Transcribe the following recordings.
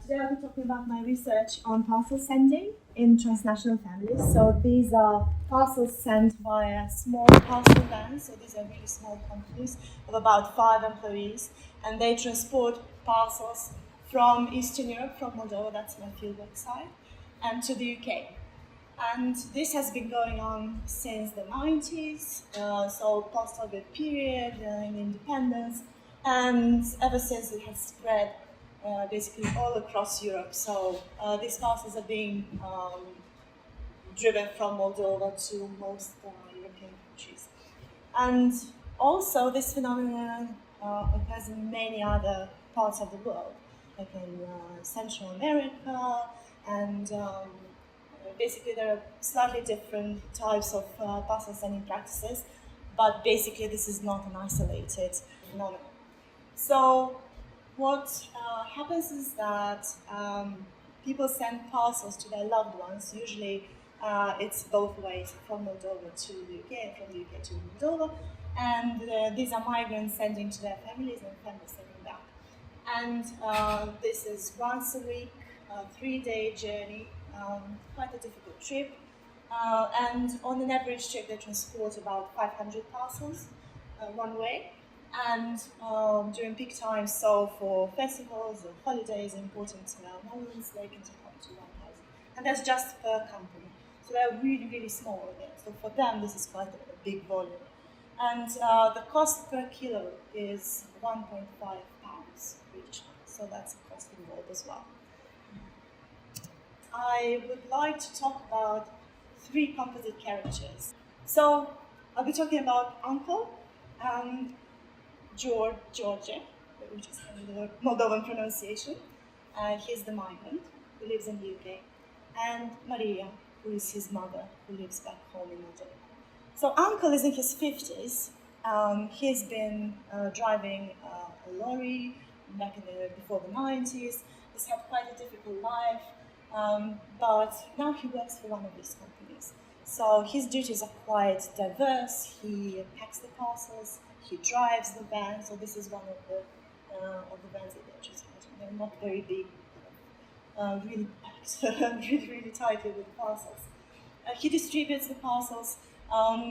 Today I'll be talking about my research on parcel sending in transnational families. So these are parcels sent via small parcel vans. So these are really small companies of about 5 employees, and they transport parcels from Eastern Europe, from Moldova, that's my fieldwork site, and to the UK. And this has been going on since the 90s, so post-Soviet period, in independence, and ever since it has spread basically all across Europe. So these parcels are being driven from Moldova to most European countries. And also this phenomenon occurs in many other parts of the world, like in Central America, and basically there are slightly different types of parcel sending practices, but basically this is not an isolated phenomenon. So what happens is that people send parcels to their loved ones. Usually it's both ways, from Moldova to the UK and from the UK to Moldova. And these are migrants sending to their families and families sending back. And this is once a week, a 3-day journey, quite a difficult trip. And on an average trip, they transport about 500 parcels one way. And during peak times, so for festivals or holidays, important moments, they can take up to 1,000. And that's just per company. So they're really, really small again. So for them, this is quite a big volume. And the cost per kilo is 1.5 pounds each. So that's a cost involved as well. I would like to talk about 3 composite characters. So I'll be talking about uncle, George, which is the Moldovan pronunciation. He's the migrant who lives in the UK, and Maria, who is his mother, who lives back home in Moldova. So uncle is in his 50s. He's been driving a lorry back before the 90s. He's had quite a difficult life, but now he works for one of these companies. So his duties are quite diverse. He packs the parcels, he drives the van. So this is one of the vans that they're transporting. They're not very big, really packed, really tightly with parcels. He distributes the parcels.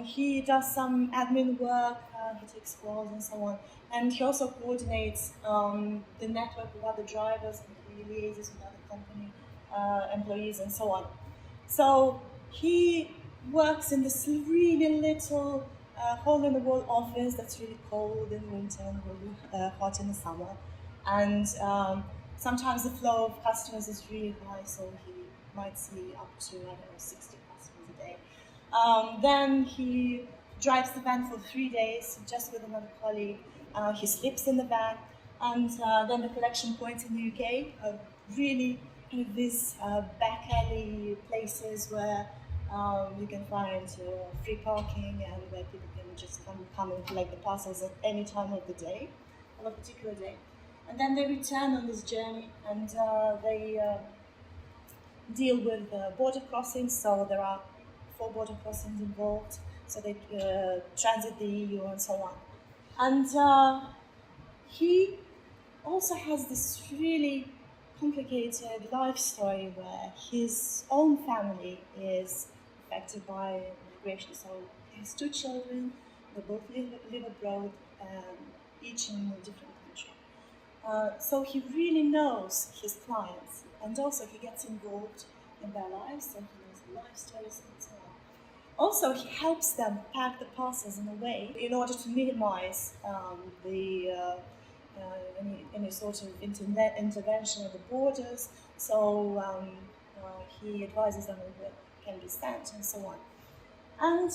He does some admin work. He takes calls and so on. And he also coordinates the network with other drivers, and he liaises with other company employees and so on. So he works in this really little hole-in-the-wall office that's really cold in winter and really hot in the summer. And sometimes the flow of customers is really high, so he might see up to, 60 customers a day. Then he drives the van for 3 days, just with another colleague. He sleeps in the van, and then the collection points in the UK are really kind of these back alley places where you can find free parking, and where people can just come and collect the parcels at any time of the day, of a particular day. And then they return on this journey, and they deal with border crossings. So there are 4 border crossings involved. So they transit the EU and so on. And he also has this really complicated life story where his own family is affected by migration. So he has 2 children. They both live abroad, each in a different country. So he really knows his clients, and also he gets involved in their lives, so he knows the life stories and so on. Also, he helps them pack the parcels in a way in order to minimize any sort of intervention at the borders. So he advises them on what can be sent and so on. And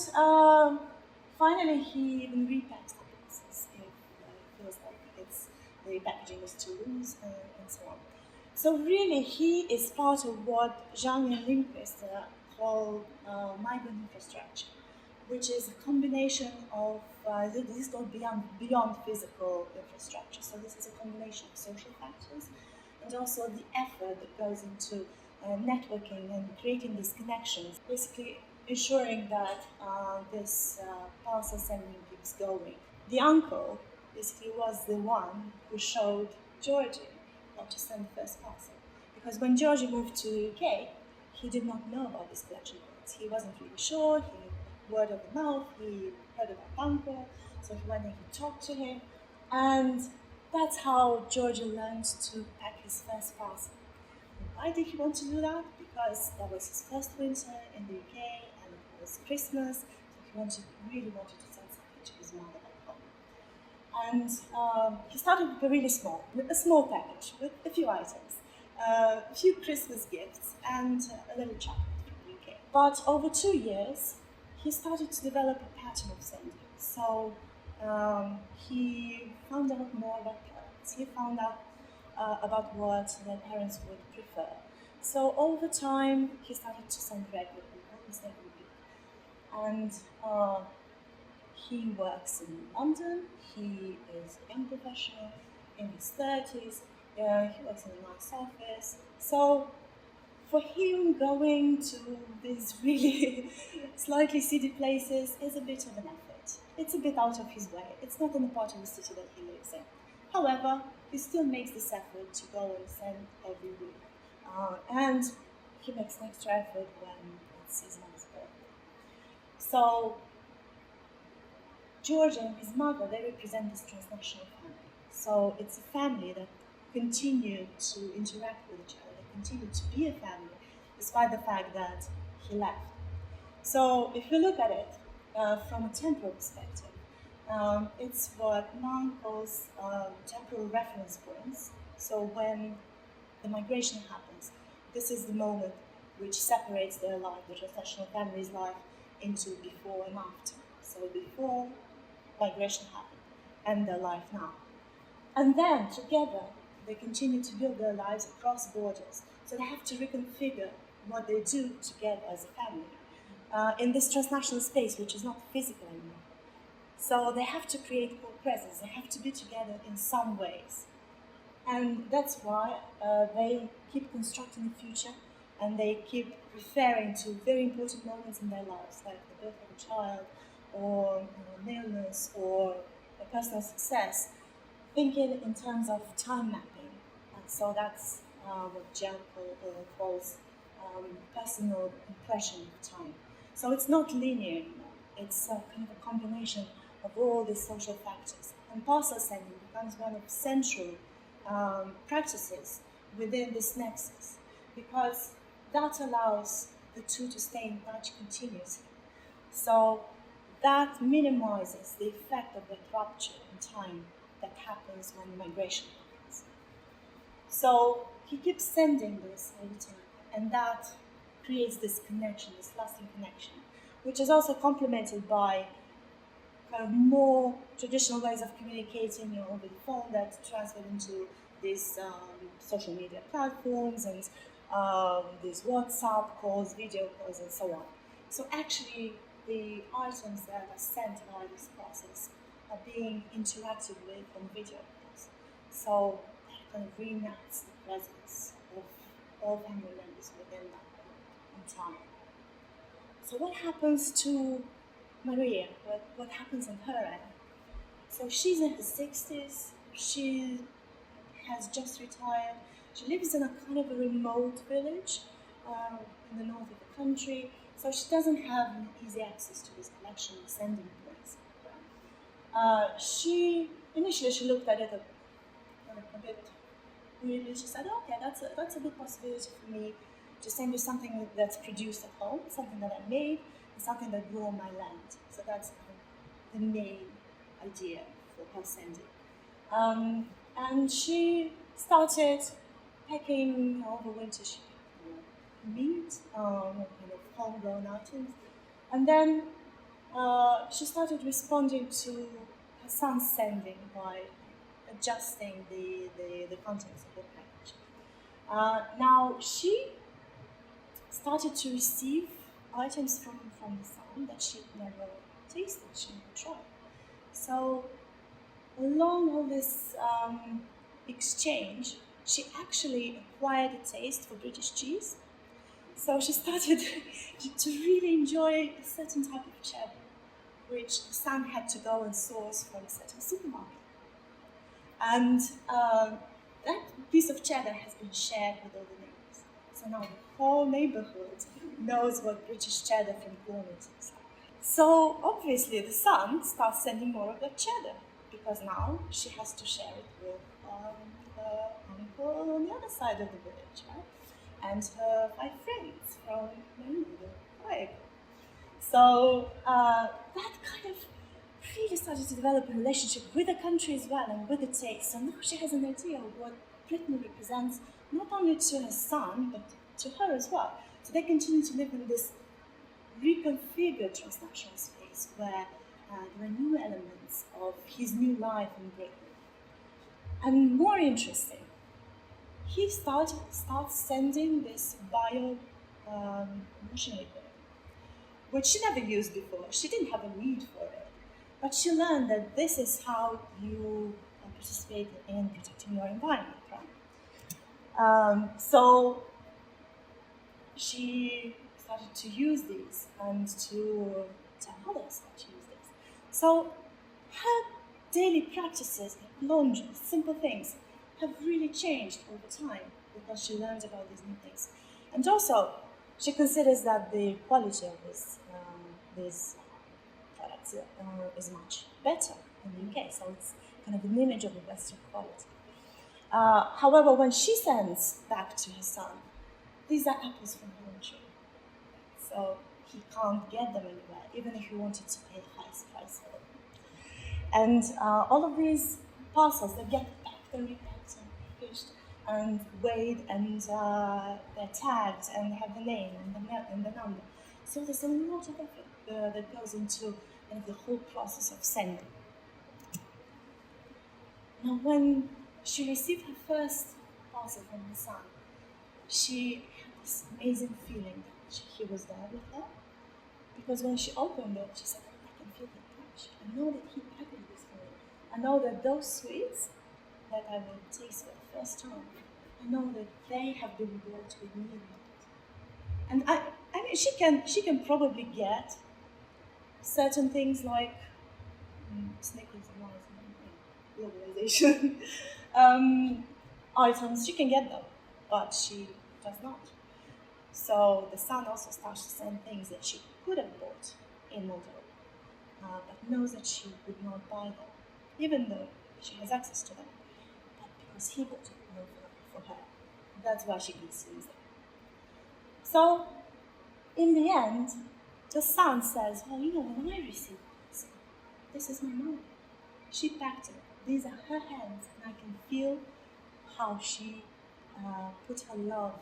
finally, he even repacks the parcels if he feels like the packaging is too loose and so on. So really, he is part of what Zhang linguists call migrant infrastructure, which is a combination of, this is called beyond physical infrastructure. So this is a combination of social factors and also the effort that goes into networking and creating these connections, basically ensuring that this parcel sending keeps going. The uncle basically was the one who showed Georgie how to send the first parcel, Because when Georgie moved to the UK, he did not know about this collection points. He wasn't really sure. He word of the mouth. He heard about uncle, so he went and he talked to him, and that's how Georgie learned to pack his first parcel. Why did he want to do that? Because that was his first winter in the UK, and it was Christmas, so really wanted to send something to his mother back home. And he started with a small package with a few items, a few Christmas gifts, and a little chocolate from the UK. But over 2 years, he started to develop a pattern of sending. So he found out more about parents. He found out about what their parents would prefer. So over time, he started to send regularly, almost every week. And he works in London. He is a young professional in his 30s. He works in a nice office. So for him, going to these really slightly seedy places is a bit of an effort. It's a bit out of his way. It's not in the part of the city that he lives in. However, he still makes this effort to go and send every week. And he makes an extra effort when it's his mother's birthday. So George and his mother, they represent this transnational family. So it's a family that continued to interact with each other, they continued to be a family, despite the fact that he left. So if you look at it from a temporal perspective, it's what Mann calls temporal reference points. So when the migration happens, this is the moment which separates their life, the transnational family's life, into before and after. So before migration happened and their life now. And then together, they continue to build their lives across borders. So they have to reconfigure what they do together as a family in this transnational space, which is not physical anymore. So they have to create co-presence. They have to be together in some ways. And that's why they keep constructing the future, and they keep referring to very important moments in their lives, like the birth of a child, or an illness, or a personal success, thinking in terms of time mapping. And so that's what Jan calls personal impression of time. So it's not linear anymore. It's kind of a combination of all these social factors. And parcel sending becomes one of central practices within this nexus, because that allows the two to stay in touch continuously. So that minimizes the effect of that rupture in time that happens when migration happens. So he keeps sending this all the time, and that creates this connection, this lasting connection, which is also complemented by kind of more traditional ways of communicating, over the phone that transferred into these social media platforms and these WhatsApp calls, video calls, and so on. So actually, the items that are sent via this process are being interacted with on video calls. So that kind of reenacts the presence of all family members within that moment in time. So what happens to Maria? What happens on her end? So she's in her 60s. She has just retired. She lives in a kind of a remote village in the north of the country. So she doesn't have easy access to this collection of sending points. She looked at it a bit weirdly. She said, "Okay, that's a good possibility for me to send you something that's produced at home, something that I made, and something that grew on my land." So that's the main idea for her sending. And she started packing over winter. She packed meat, kind of homegrown items, and then she started responding to her son's sending by adjusting the contents of the package. Now she started to receive items from the son that she'd never tasted, she never tried. So along all this exchange, she actually acquired a taste for British cheese. So she started to really enjoy a certain type of cheddar, which the son had to go and source from a certain supermarket. And that piece of cheddar has been shared with all the neighbors. So now the whole neighborhood knows what British cheddar from corn is. So obviously the son starts sending more of that cheddar because now she has to share it with her uncle on the other side of the village, right? And her 5 friends from the tribe. So that kind of really started to develop a relationship with the country as well and with the taste. So now she has an idea of what Britain represents, not only to her son, but to her as well. So they continue to live in this reconfigured transnational space where there are new elements of his new life in Britain. And more interesting, he starts sending this bio machinery, which she never used before. She didn't have a need for it. But she learned that this is how you participate in protecting your environment, right? So she started to use these and to tell others how to use these. So her daily practices, like laundry, simple things, have really changed over time because she learns about these new things. And also, she considers that the quality of these products is much better in the UK, so it's kind of an image of a Western quality. However, when she sends back to her son, these are apples from her own tree, so he can't get them anywhere, even if he wanted to pay the highest price for them. And all of these parcels, they get packed and repacked and packaged and weighed, and they're tagged and have the name and the number. So there's a lot of effort that goes into the whole process of sending. Now, when she received her first parcel from her son, she had this amazing feeling that he was there with her, because when she opened it, she said, I can feel the touch. I know that he packaged this for me. I know that those sweets that I will taste for the first time, I know that they have been brought with me. And I mean, she can probably get certain things like Snickers and globalization items. She can get them, but she does not. So the son also starts to send things that she could have bought in Moldova, but knows that she would not buy them, even though she has access to them. But because he bought it for her, that's why she consumes them. So in the end, the son says, well, when I received this is my mom. She packed it. These are her hands, and I can feel how she put her love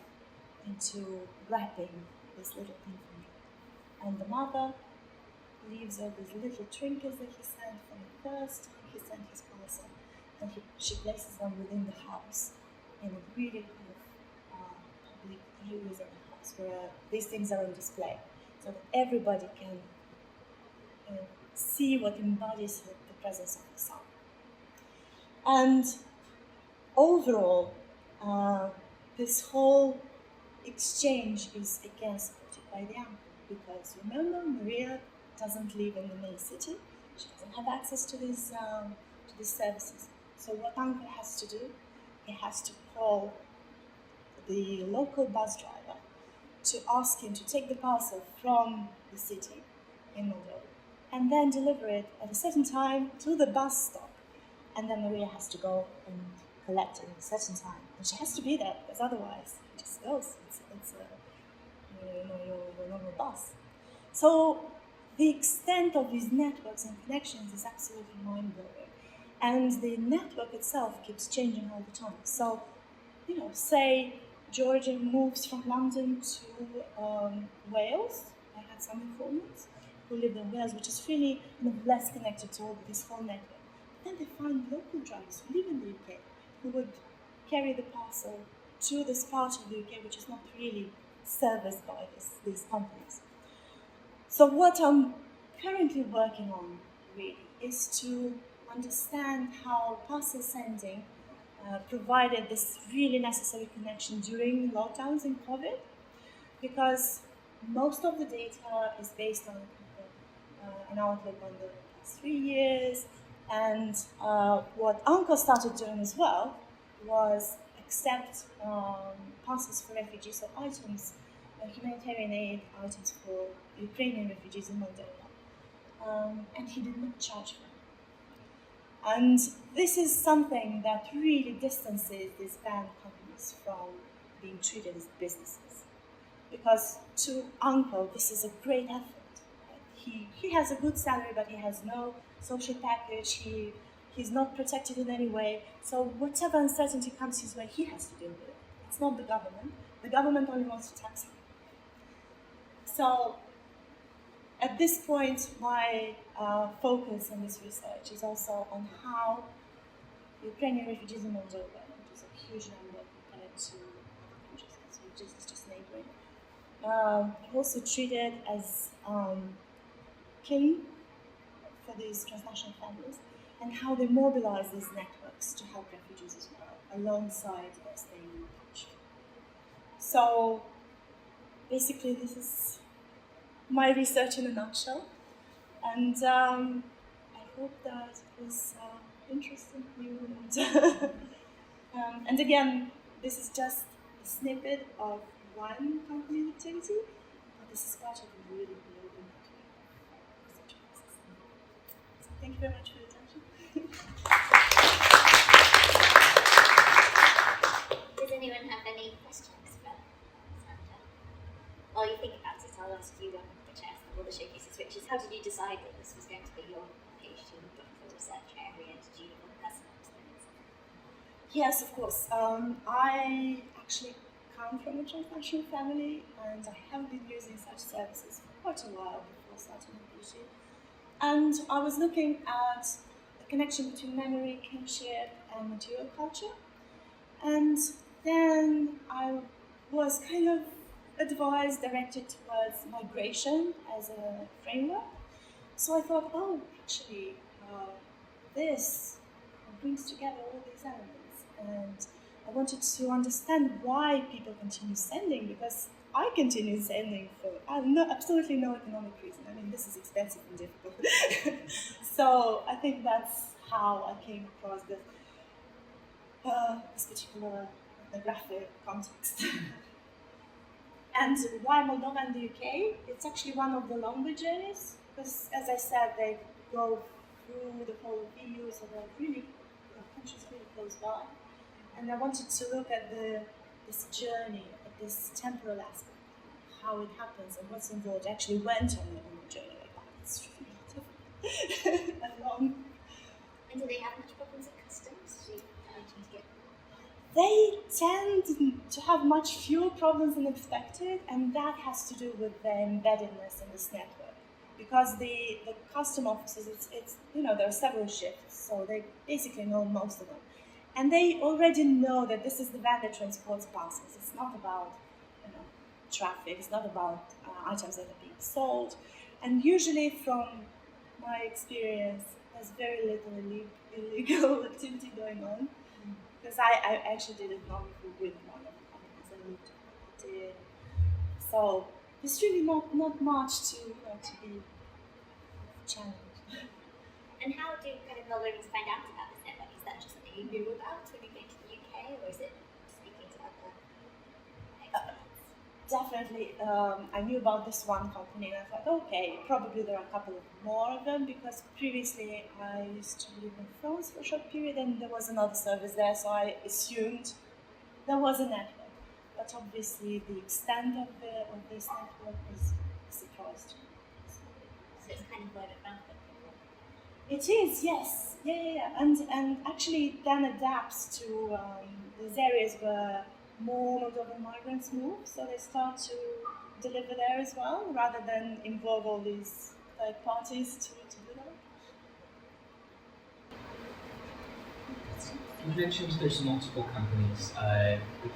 into wrapping this little thing for me. And the mother leaves all these little trinkets that he sent from the first time he sent his parcel, and she places them within the house in a really kind of public areas of the house where these things are on display, so that everybody can see what embodies the presence of the son. And overall, this whole exchange is again supported by the uncle, because remember, Maria doesn't live in the main city. She doesn't have access to these services. So what uncle has to do? He has to call the local bus driver to ask him to take the parcel from the city in Moldova and then deliver it at a certain time to the bus stop. And then Maria has to go and collect it at a certain time. And she has to be there, because otherwise it just goes. It's your normal bus. So the extent of these networks and connections is absolutely mind-blowing. And the network itself keeps changing all the time. So, say Georgia moves from London to Wales. I had some informants who lived in Wales, which is really less connected to this whole network. Then they find local drivers who live in the UK who would carry the parcel to this part of the UK which is not really serviced by these companies. So what I'm currently working on really is to understand how parcel sending provided this really necessary connection during lockdowns in COVID, because most of the data is based on an outlook on the past 3 years. And what Uncle started doing as well was accept parcels for refugees, so items, humanitarian aid items for Ukrainian refugees in Moldova. And he did not charge for them. And this is something that really distances these banned companies from being treated as businesses. Because to Uncle, this is a great effort. He has a good salary, but he has no social package. He's not protected in any way. So whatever uncertainty comes his way, he has to deal with it. It's not the government. The government only wants to tax him. So at this point, my focus in this research is also on how Ukrainian refugees in Moldova, which is a huge number compared to other countries, so it's just neighboring, are also treated as kin for these transnational families, and how they mobilize these networks to help refugees as well, alongside their staying in the country. So basically, this is my research in a nutshell, and I hope that it was interesting for you. And again, this is just a snippet of one company's activity, but this is part of a really global network of research process. So thank you very much for your attention. Does anyone have any questions for Sanda? While you think about it, I'll ask you the chair of all the showcases, which is, how did you decide that this was going to be your PhD doctoral research area? Did you have personal experience? Yes, of course. I actually come from a transnational family, and I have been using such services for quite a while before starting the PhD. And I was looking at the connection between memory, kinship, and material culture. And then I was kind of advised, directed towards migration as a framework. So I thought, oh, actually, this brings together all these elements. And I wanted to understand why people continue sending, because I continue sending for absolutely no economic reason. I mean, this is expensive and difficult. So I think that's how I came across this particular ethnographic context. And why Moldova and the UK? It's actually one of the longer journeys, because as I said, they go through the whole of EU, so they're really, the country's really close by. And I wanted to look at this journey, at this temporal aspect, how it happens and what's involved. I actually went on a journey like that. It's really difficult and long. And do they have much problems at customs? Do you get? They tend to have much fewer problems than expected, and that has to do with their embeddedness in this network. Because the custom officers, it's there are several shifts, so they basically know most of them. And they already know that this is the van that transports parcels. It's not about traffic, it's not about items that are being sold. And usually, from my experience, there's very little illegal activity going on. Because I actually did ethnography with one of the companies and looked at what they did. So there's really not much to be challenged. And how do kind of Moldovans find out about this network? Is that just something you knew about when you came to the UK, or is it speaking to other experts? Definitely, I knew about this one company, and I thought, okay, probably there are a couple of more of them, because previously I used to live in France for a short period, and there was another service there, so I assumed there was a network. But obviously, the extent of this network was a surprise to me. So it's kind of word of mouth. It is, yes, yeah, and actually then adapts to these areas where more Moldovan migrants move, so they start to deliver there as well, rather than involve all these third parties to do that. You mentioned there's multiple companies.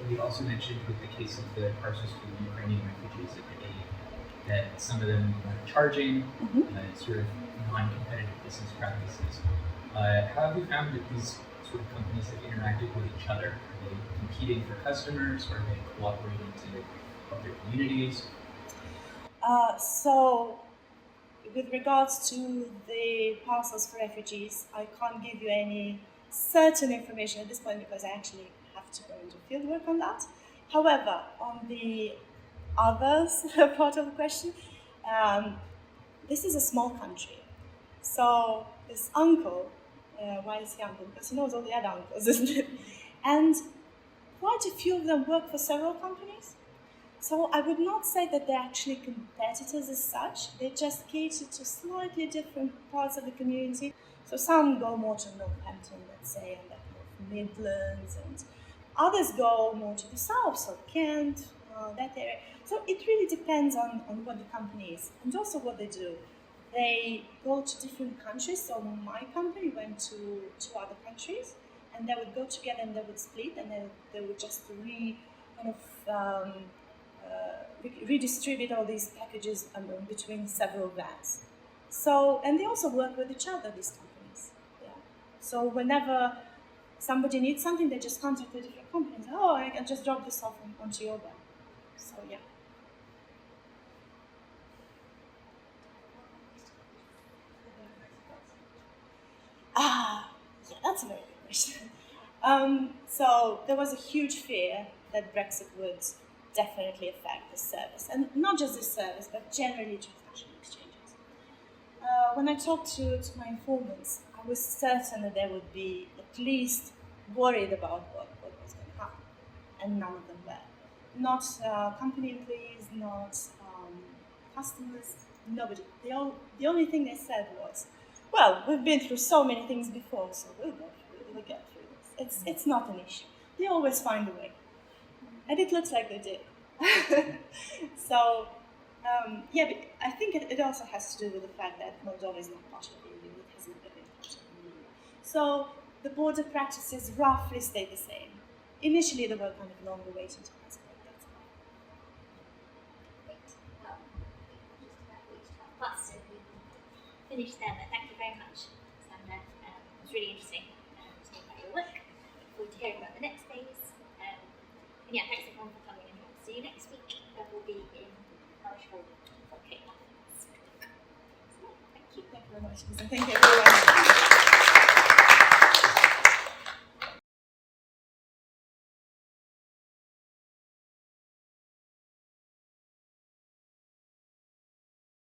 You also mentioned with the case of the parcels for the Ukrainian refugees that some of them are charging sort of non-competitive business practices. How have you found that these sort of companies have interacted with each other? Are they competing for customers, or are they cooperating to help their communities? So, with regards to the parcels for refugees, I can't give you any certain information at this point, because I actually have to go into fieldwork on that. However, on the other part of the question, this is a small country. So this uncle, why is he uncle? Because he knows all the other uncles, isn't it? And quite a few of them work for several companies. So I would not say that they're actually competitors as such. They just cater to slightly different parts of the community. So some go more to Northampton, let's say, and the North Midlands, and others go more to the south, so Kent, that area. So it really depends on what the company is and also what they do. They go to different countries. So my company went to other countries, and they would go together and they would split, and then they would just redistribute all these packages between several vans. So, and they also work with each other, these companies. Yeah. So whenever somebody needs something, they just contact the different companies. Oh, I can just drop this off onto your van. So yeah. Yeah, that's a very good question. So there was a huge fear that Brexit would definitely affect the service, and not just the service, but generally transnational exchanges. When I talked to my informants, I was certain that they would be at least worried about what was going to happen, and none of them were. Not company employees, not customers, nobody. The only thing they said was, well, we've been through so many things before, so we'll get through this. It's not an issue. They always find a way. And it looks like they did. So, yeah, but I think it also has to do with the fact that Moldova is not part of the EU. It has never been part of the EU. So the border practices roughly stay the same. Initially, there were kind of longer waiting times, but that's fine. Great. Well, just about reached our bus, so we can finish there. But thank you very much, Sanda. It was really interesting to hear about your work. Look forward to hearing about the next phase. And yeah, thanks everyone for coming, and we'll see you next week. We'll be in Marshall. Okay. So, thank you. Thank you very much, Lisa. Thank you, everyone.